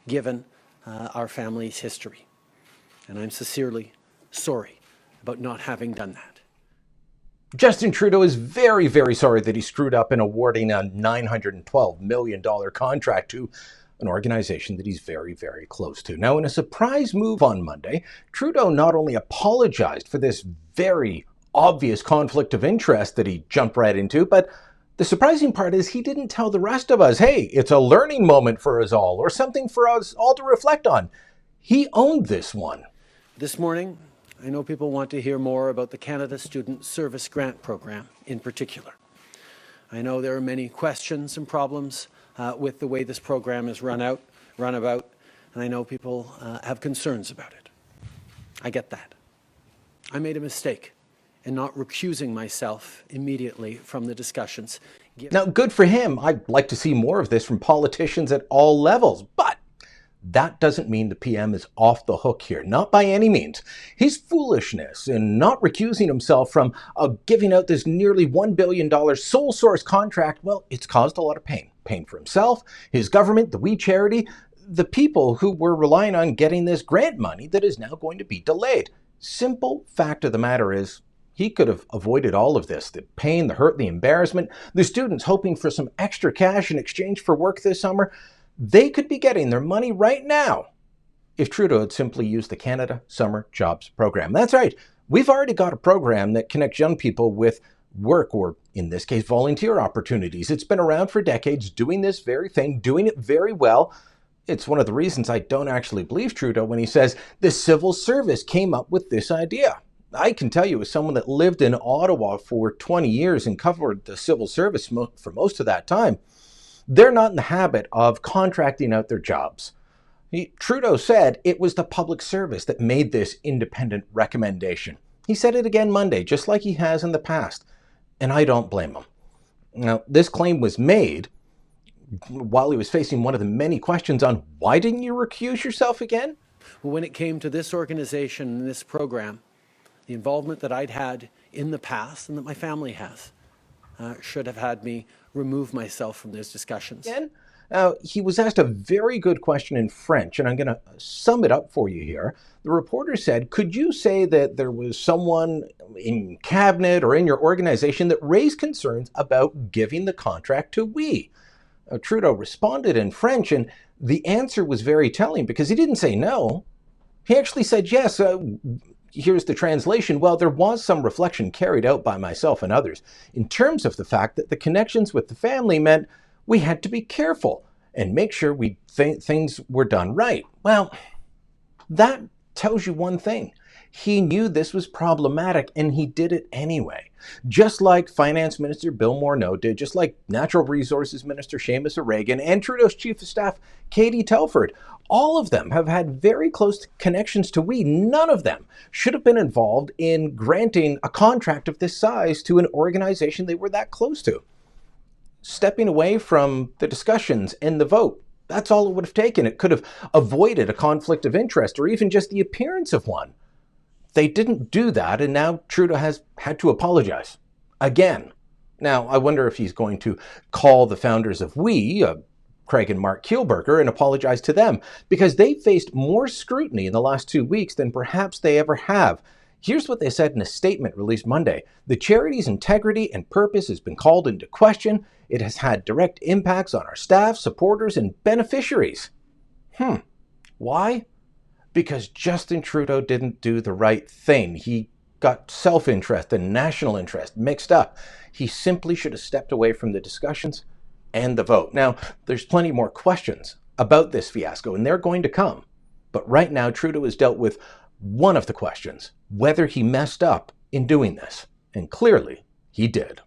given our family's history. And I'm sincerely sorry about not having done that. Justin Trudeau is very, very sorry that he screwed up in awarding a $912 million contract to an organization that he's very, very close to. Now, in a surprise move on Monday, Trudeau not only apologized for this very obvious conflict of interest that he jumped right into, but the surprising part is he didn't tell the rest of us, hey, it's a learning moment for us all, or something for us all to reflect on. He owned this one. This morning, I know people want to hear more about the Canada Student Service Grant Program in particular. I know there are many questions and problems with the way this program is run about, and I know people have concerns about it. I get that. I made a mistake in not recusing myself immediately from the discussions. Now, good for him. I'd like to see more of this from politicians at all levels, but that doesn't mean the PM is off the hook here, not by any means. His foolishness in not recusing himself from giving out this nearly $1 billion sole source contract, well, it's caused a lot of pain. Pain for himself, his government, the We Charity, the people who were relying on getting this grant money that is now going to be delayed. Simple fact of the matter is, he could have avoided all of this, the pain, the hurt, the embarrassment. The students hoping for some extra cash in exchange for work this summer, they could be getting their money right now if Trudeau had simply used the Canada Summer Jobs Program. That's right. We've already got a program that connects young people with work, or in this case, volunteer opportunities. It's been around for decades, doing this very thing, doing it very well. It's one of the reasons I don't actually believe Trudeau when he says the civil service came up with this idea. I can tell you, as someone that lived in Ottawa for 20 years and covered the civil service for most of that time, they're not in the habit of contracting out their jobs. Trudeau said it was the public service that made this independent recommendation. He said it again Monday, just like he has in the past, and I don't blame him. Now, this claim was made while he was facing one of the many questions on why didn't you recuse yourself again? Well, when it came to this organization and this program, the involvement that I'd had in the past and that my family has should have had me remove myself from those discussions. Again, he was asked a very good question in French, and I'm going to sum it up for you here. The reporter said, could you say that there was someone in cabinet or in your organization that raised concerns about giving the contract to we? Trudeau responded in French, and the answer was very telling because he didn't say no. He actually said yes. Here's the translation. Well, there was some reflection carried out by myself and others in terms of the fact that the connections with the family meant we had to be careful and make sure things were done right. Well, that tells you one thing. He knew this was problematic and he did it anyway. Just like Finance Minister Bill Morneau did, just like Natural Resources Minister Seamus O'Regan and Trudeau's Chief of Staff Katie Telford. All of them have had very close connections to we. None of them should have been involved in granting a contract of this size to an organization they were that close to. Stepping away from the discussions and the vote, that's all it would have taken. It could have avoided a conflict of interest or even just the appearance of one. They didn't do that, and now Trudeau has had to apologize again. Now, I wonder if he's going to call the founders of we, Craig and Mark Kielburger, and apologize to them, because they faced more scrutiny in the last 2 weeks than perhaps they ever have. Here's what they said in a statement released Monday. The charity's integrity and purpose has been called into question. It has had direct impacts on our staff, supporters, and beneficiaries. Why? Because Justin Trudeau didn't do the right thing. He got self-interest and national interest mixed up. He simply should have stepped away from the discussions and the vote. Now, there's plenty more questions about this fiasco, and they're going to come. But right now, Trudeau has dealt with one of the questions, whether he messed up in doing this. And clearly, he did.